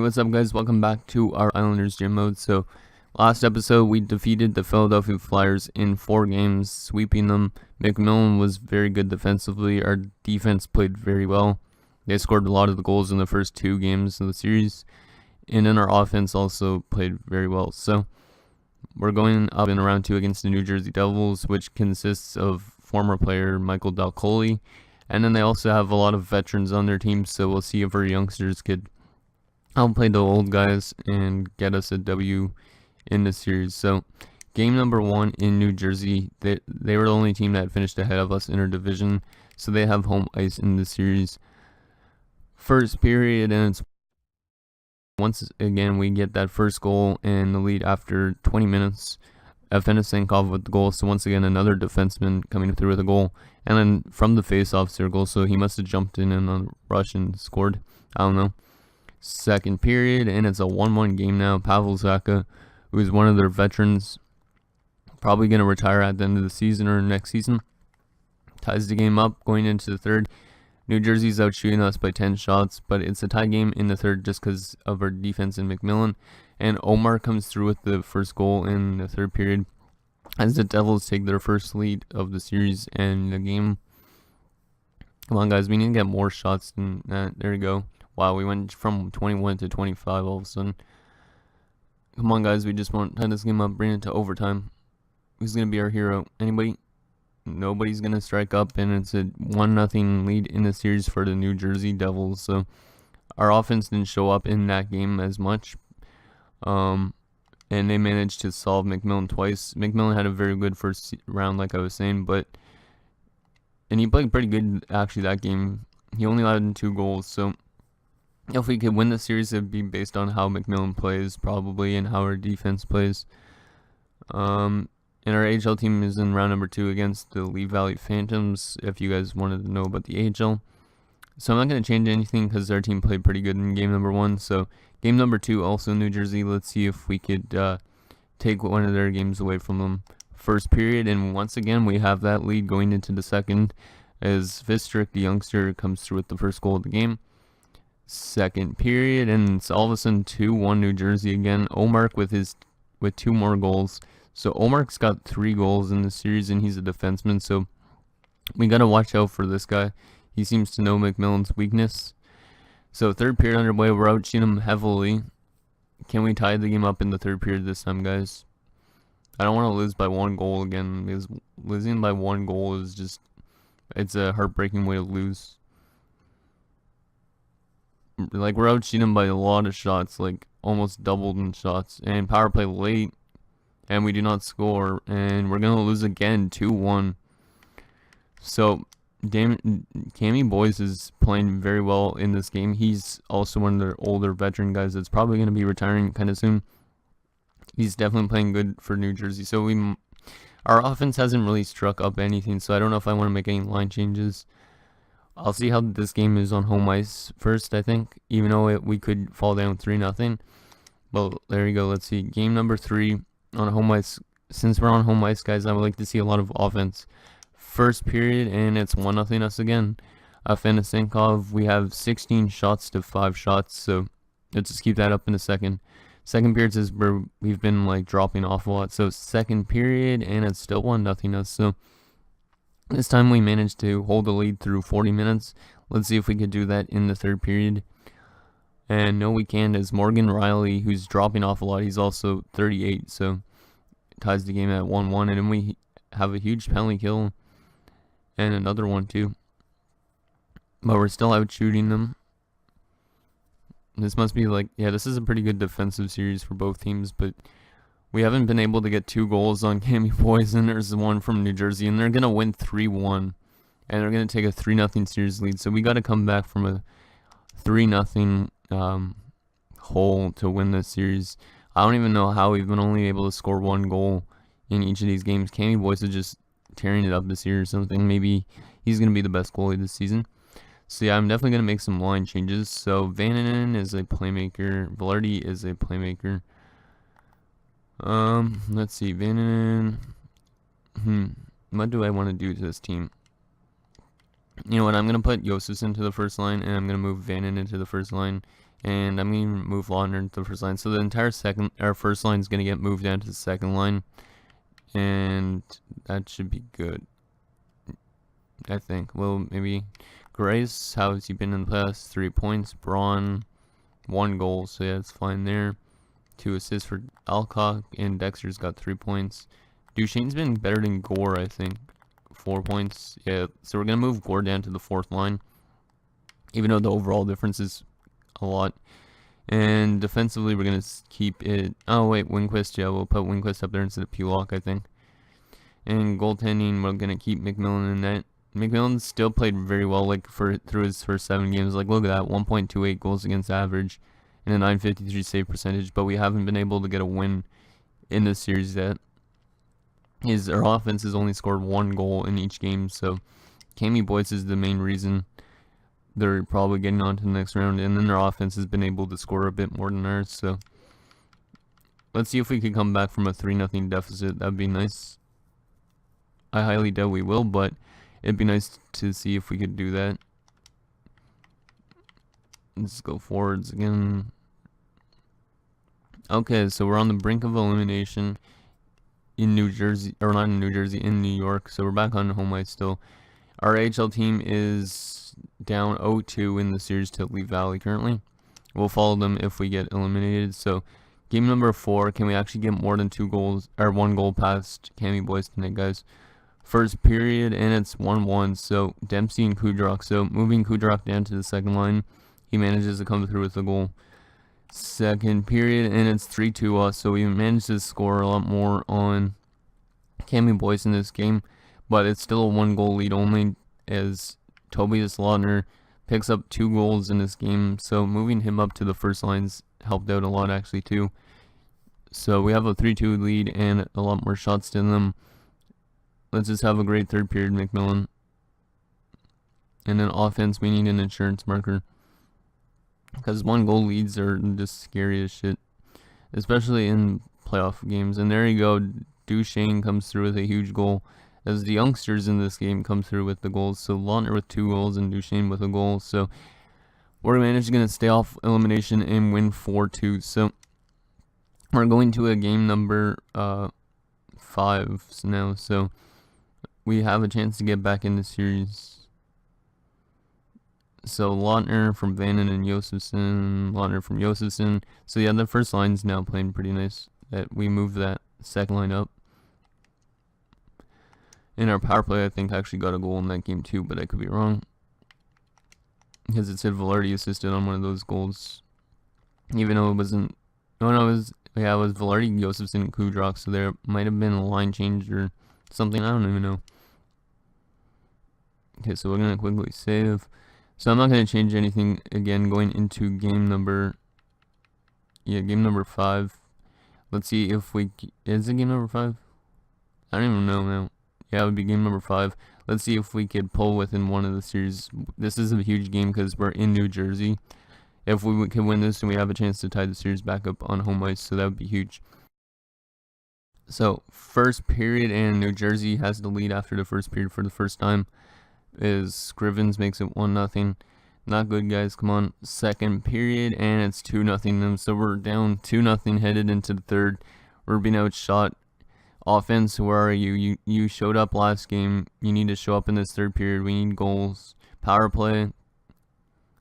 what's up guys? Welcome back to our Islanders gym mode. So, last episode we defeated the Philadelphia Flyers in 4 games, sweeping them. McMillan was very good defensively. Our defense played very well. They scored a lot of the goals in the first 2 games of the series. And then our offense also played very well. So, we're going up in round 2 against the New Jersey Devils, which consists of former player Michael Dalcoli. And then they also have a lot of veterans on their team, so we'll see if our youngsters could outplay the old guys and get us a W in the series. So, game number 1 in New Jersey, they were the only team that finished ahead of us in our division, so they have home ice in the series. First period, and it's once again we get that first goal and the lead after 20 minutes. Afenisenkov with the goal, so once again another defenseman coming through with a goal, and then from the face-off circle, so he must have jumped in on a rush and scored. I don't know. Second period, and it's a 1-1 game now. Pavel Zacha, who is one of their veterans, probably going to retire at the end of the season or next season, ties the game up going into the third. New Jersey's out shooting us by 10 shots, but it's a tie game in the third just because of our defense in McMillan. And Omar comes through with the first goal in the third period as the Devils take their first lead of the series and the game. Come on, guys, we need to get more shots than that. There we go. Wow, we went from 21 to 25 all of a sudden. Come on, guys, we just want to tie this game up, bring it to overtime. Who's going to be our hero? Anybody? Nobody's going to strike up, and it's a 1-0 lead in the series for the New Jersey Devils. So our offense didn't show up in that game as much. And they managed to solve McMillan twice. McMillan had a very good first round, like I was saying, and he played pretty good actually that game. He only allowed in 2 goals, so if we could win the series, it'd be based on how McMillan plays probably and how our defense plays. And our AHL team is in round number 2 against the Lee Valley Phantoms, if you guys wanted to know about the AHL. So I'm not going to change anything because our team played pretty good in game number 1. So game number 2, also New Jersey. Let's see if we could take one of their games away from them. First period, and once again we have that lead going into the second as Vistrick, the youngster, comes through with the first goal of the game. Second period, and it's all of a sudden 2-1 New Jersey again. Omark with 2 more goals. So Omark's got 3 goals in the series, and he's a defenseman. So we got to watch out for this guy. He seems to know McMillan's weakness. So third period underway, we're outshooting him heavily. Can we tie the game up in the third period this time, guys? I don't want to lose by 1 goal again, because losing by 1 goal is just, it's a heartbreaking way to lose. Like, we're outshooting him by a lot of shots, like almost doubled in shots. And power play late, and we do not score, and we're going to lose again, 2-1. So Cammy Boyce is playing very well in this game. He's also one of the older veteran guys that's probably going to be retiring kind of soon. He's definitely playing good for New Jersey. So our offense hasn't really struck up anything, so I don't know if I want to make any line changes. I'll see how this game is on home ice first, I think, even though we could fall down 3-0. Well, there you go. Let's see. Game number 3 on home ice. Since we're on home ice, guys, I would like to see a lot of offense. First period, and it's 1-0 us again. Afenisenkov, we have 16 shots to 5 shots, so let's just keep that up in a second. Second period is where we've been like dropping off a lot. So second period, and it's still 1-0 us. So this time we managed to hold the lead through 40 minutes. Let's see if we could do that in the third period. And no, we can, as Morgan Riley, who's dropping off a lot. He's also 38, so ties the game at 1-1, and then we have a huge penalty kill. And another one too. But we're still out shooting them. This must be like, yeah, this is a pretty good defensive series for both teams, but we haven't been able to get 2 goals on Cammy Boyce, and there's one from New Jersey, and they're going to win 3-1. And they're going to take a 3-0 series lead. So we got to come back from a 3-0 hole to win this series. I don't even know how we've been only able to score 1 goal in each of these games. Cammy Boyce is just tearing it up this year or something. Maybe he's going to be the best goalie this season. So yeah, I'm definitely going to make some line changes. So Vananen is a playmaker. Velarde is a playmaker. Let's see. Vananen. What do I want to do to this team? You know what? I'm going to put Yosefson into the first line, and I'm going to move Vananen into the first line. And I'm going to move Lautner into the first line. So the entire first line is going to get moved down to the second line. And that should be good, I think. Well, maybe Grace, how has he been in the past? 3 points. Braun, 1 goal, so yeah, it's fine there. 2 assists for Alcock, and Dexter's got 3 points. Duchesne's been better than Gore, I think. 4 points. Yeah, so we're going to move Gore down to the fourth line, even though the overall difference is a lot. And defensively, we're going to keep it. Oh, wait, Winquist. Yeah, we'll put Winquist up there instead of Pulock, I think. And goaltending, we're going to keep McMillan in net. McMillan still played very well, like, through his first 7 games. Like, look at that, 1.28 goals against average and a 953 save percentage, but we haven't been able to get a win in this series yet. Our offense has only scored 1 goal in each game, so Cammy Boyce is the main reason they're probably getting on to the next round, and then their offense has been able to score a bit more than ours, so let's see if we can come back from a 3-0 deficit. That'd be nice. I highly doubt we will, but it'd be nice to see if we could do that. Let's go forwards again. Okay, so we're on the brink of elimination in New Jersey, or not in New Jersey, in New York. So we're back on home ice still. Our AHL team is down 0-2 in the series to Lee Valley currently. We'll follow them if we get eliminated. So game number 4, can we actually get more than 2 goals, or 1 goal past Cammy Boyce tonight, guys? First period, and it's 1-1. So Dempsey and Kudrock. So moving Kudrock down to the second line, he manages to come through with a goal. Second period, and it's 3-2 us. So we managed to score a lot more on Cammy Boyce in this game, but it's still a 1-goal lead only, as Tobias Lautner picks up 2 goals in this game. So moving him up to the first lines helped out a lot actually too. So we have a 3-2 lead and a lot more shots than them. Let's just have a great third period, McMillan. And then offense, we need an insurance marker, because 1-goal leads are just scary as shit, especially in playoff games. And there you go, Duchesne comes through with a huge goal, as the youngsters in this game come through with the goals. So Lautner with 2 goals and Duchesne with a goal. So we're managing to stay off elimination and win 4-2. So we're going to a game number 5 now. So we have a chance to get back in the series. So Lautner from Vannon and Josefson, Lautner from Josefson. So yeah, the first line's now playing pretty nice. That we moved that second line up. And our power play, I think, actually got a goal in that game too, but I could be wrong, because it said Velarde assisted on one of those goals, even though it wasn't. No, it was Velarde, Josefson, and Kudrock. So there might have been a line change or something. I don't even know. Okay, so we're gonna quickly save. So I'm not going to change anything again going into game number 5. Let's see if we, is it game number 5? I don't even know now. Yeah, it would be game number 5. Let's see if we could pull within one of the series. This is a huge game because we're in New Jersey. If we can win this, and we have a chance to tie the series back up on home ice, so that would be huge. So first period, and New Jersey has the lead after the first period for the first time. Is Scrivens makes it 1-0. Not good, guys. Come on. Second period, and it's 2-0. So we're down 2-0 headed into the third. We're being outshot. Offense, where are you? You showed up last game. You need to show up in this third period. We need goals. Power play,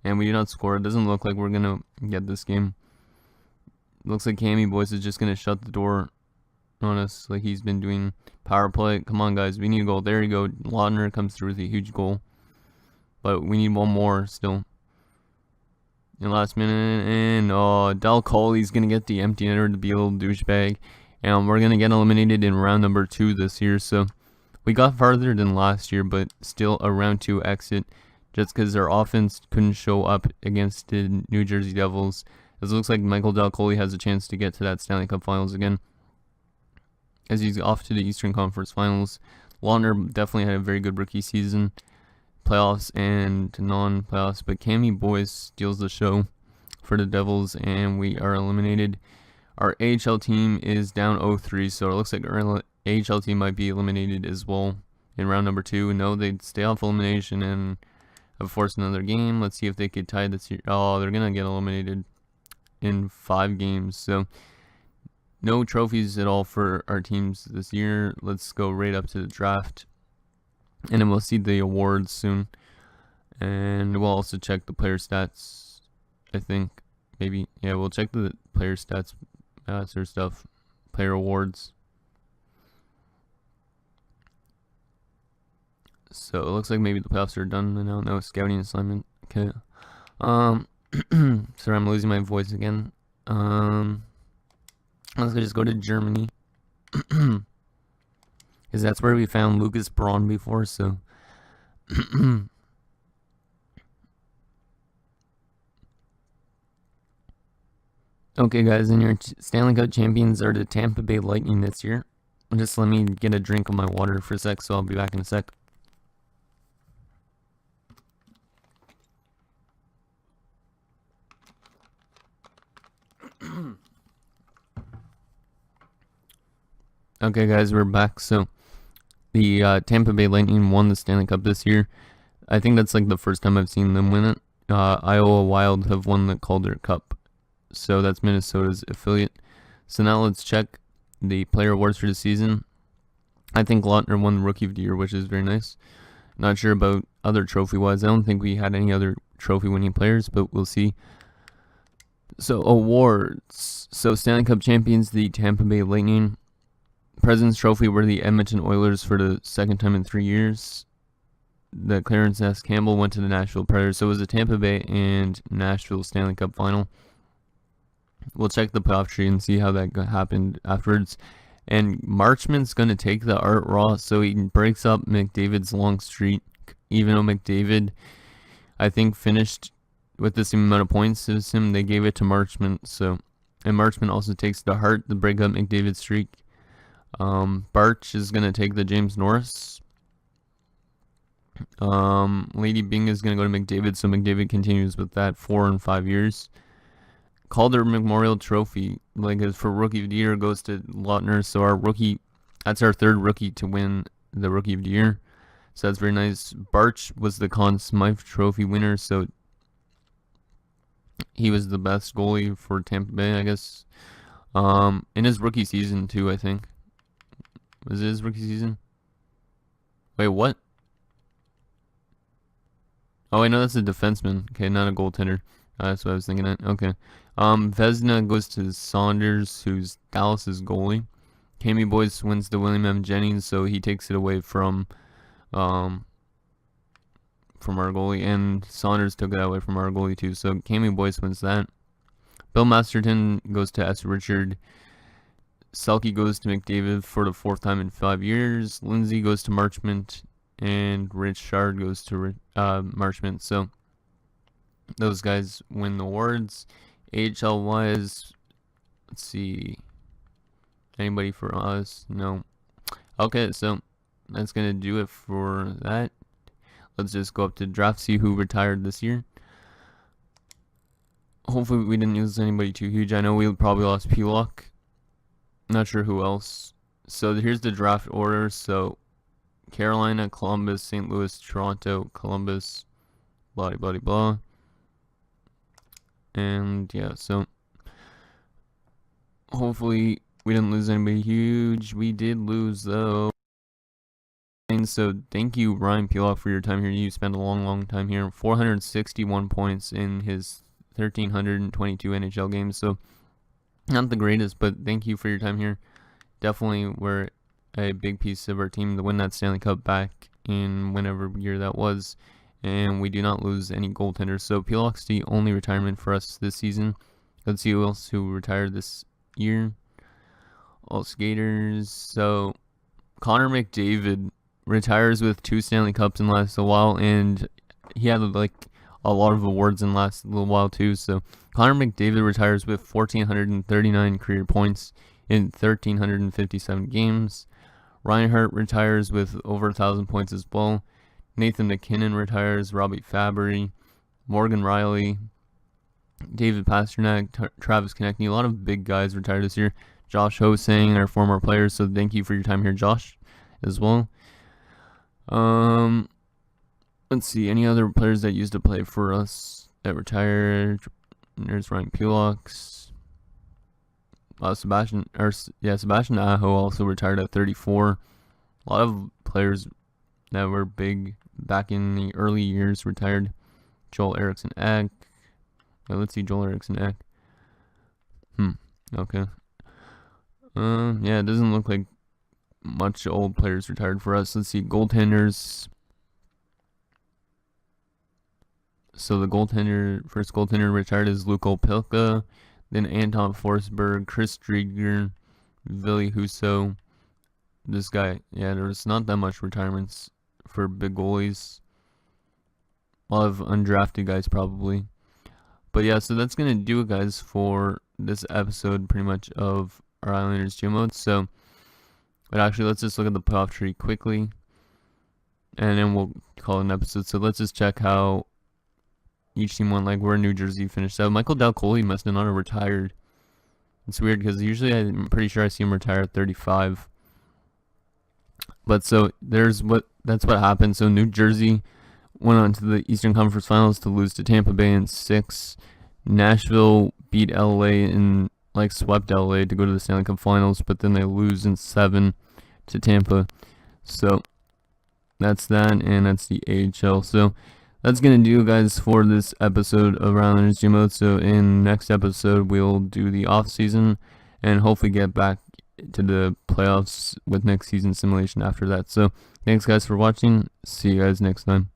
and we do not score. It doesn't look like we're gonna get this game. Looks like Cammy Boyce is just gonna shut the door on us, like he's been doing. Power play, come on guys, we need a goal. There you go, Lautner comes through with a huge goal, but we need one more still in the last minute. And Del Coley's gonna get the empty netter to be a little douchebag, and we're gonna get eliminated in round number 2 this year. So we got farther than last year, but still a round 2 exit, just because our offense couldn't show up against the New Jersey Devils. It looks like Michael Del Coley has a chance to get to that Stanley Cup Finals again, as he's off to the Eastern Conference Finals. Lautner definitely had a very good rookie season, playoffs and non-playoffs, but Cammy Boyce steals the show for the Devils, and we are eliminated. Our AHL team is down 0-3, so it looks like our AHL team might be eliminated as well in round number 2. No, they'd stay off elimination and have forced another game. Let's see if they could tie this. Oh, they're gonna get eliminated. in 5 games. So no trophies at all for our teams this year. Let's go right up to the draft, and then we'll see the awards soon. And we'll also check the player stats, I think. Maybe, yeah, we'll check the player stats, sort of stuff, player awards. So it looks like maybe the playoffs are done now. No scouting assignment. Okay. Sorry, I'm losing my voice again. Let's just go to Germany. Because that's where we found Lucas Braun before, so. Okay, guys, and your Stanley Cup champions are the Tampa Bay Lightning this year. Just let me get a drink of my water for a sec, so I'll be back in a sec. Okay, guys, we're back. So, the Tampa Bay Lightning won the Stanley Cup this year. I think that's like the first time I've seen them win it. Iowa Wild have won the Calder Cup. So that's Minnesota's affiliate. So now let's check the player awards for the season. I think Lautner won the Rookie of the Year, which is very nice. Not sure about other trophy-wise. I don't think we had any other trophy-winning players, but we'll see. So awards. So Stanley Cup champions, the Tampa Bay Lightning. President's Trophy were the Edmonton Oilers for the second time in 3 years. The Clarence S. Campbell went to the Nashville Predators. So it was the Tampa Bay and Nashville Stanley Cup final. We'll check the playoff tree and see how that happened afterwards. And Marchment's going to take the Art Ross, so he breaks up McDavid's long streak. Even though McDavid, I think, finished with the same amount of points as him, they gave it to Marchment. So, and Marchment also takes the Hart to break up McDavid's streak. Barch is going to take the James Norris. Lady Bing is going to go to McDavid, so McDavid continues with that 4 and 5 years. Calder Memorial Trophy, like for Rookie of the Year, goes to Lautner. So our rookie, that's our third rookie to win the Rookie of the Year. So that's very nice. Barch was the Conn Smythe Trophy winner, so he was the best goalie for Tampa Bay, I guess. In his rookie season too, I think. Was it his rookie season? Wait, what? Oh, I know that's a defenseman. Okay, not a goaltender. That's what I was thinking of. Okay. Vezina goes to Saunders, who's Dallas's goalie. Cammy Boyce wins the William M. Jennings, so he takes it away from our goalie, and Saunders took it away from our goalie too. So Cammy Boyce wins that. Bill Masterton goes to S. Richard. Selke goes to McDavid for the 4th time in 5 years. Lindsay goes to Marchment, and Rich Shard goes to Marchment. So those guys win the awards. AHL wise, let's see. Anybody for us? No. Okay, so that's gonna do it for that. Let's just go up to draft, see who retired this year. Hopefully we didn't lose anybody too huge. I know we probably lost P-Lock. Not sure who else. So here's the draft order. So Carolina, Columbus, St. Louis, Toronto, Columbus, blah blah blah blah. And yeah, so hopefully we didn't lose anybody huge. We did lose though. And so thank you, Ryan Pilock, for your time here. You spent a long time here. 461 points in his 1,322 NHL games. So not the greatest, but thank you for your time here. Definitely were a big piece of our team to win that Stanley Cup back in whenever year that was. And we do not lose any goaltenders. So Pilock's the only retirement for us this season. Let's see who else who retired this year. All skaters. So Connor McDavid retires with 2 Stanley Cups in the last a while, and he had like a lot of awards in the last little while too. So Connor McDavid retires with 1,439 career points in 1,357 games. Ryan Hart retires with over 1,000 points as well. Nathan McKinnon retires. Robbie Fabry, Morgan Riley, David Pasternak, Travis Konechny. A lot of big guys retired this year. Josh Hosang, our former players. So thank you for your time here, Josh, as well. Let's see, any other players that used to play for us that retired? There's Ryan Pulox. Sebastian Aho also retired at 34. A lot of players that were big back in the early years retired. Joel Eriksson Ek. Let's see, Joel Eriksson Ek. Okay. Yeah, it doesn't look like much old players retired for us. Let's see, goaltenders. So the first goaltender retired is Luko Pilka, then Anton Forsberg, Chris Driedger, Ville Husso. This guy, yeah, there was not that much retirements for big goalies. A lot of undrafted guys probably. But yeah, so that's going to do it, guys, for this episode pretty much of our Islanders gym mode. So, but actually, let's just look at the playoff tree quickly, and then we'll call it an episode. So let's just check how each team went, like where New Jersey finished out. Michael Dal Colle must have not have retired. It's weird because usually I'm pretty sure I see him retire at 35. But so that's what happened. So New Jersey went on to the Eastern Conference Finals to lose to Tampa Bay in 6. Nashville beat LA and swept LA to go to the Stanley Cup Finals, but then they lose in 7 to Tampa. So that's that, and that's the AHL. So that's going to do, guys, for this episode of Islanders Gym Mode. So in next episode, we'll do the off season and hopefully get back to the playoffs with next season simulation after that. So thanks, guys, for watching. See you guys next time.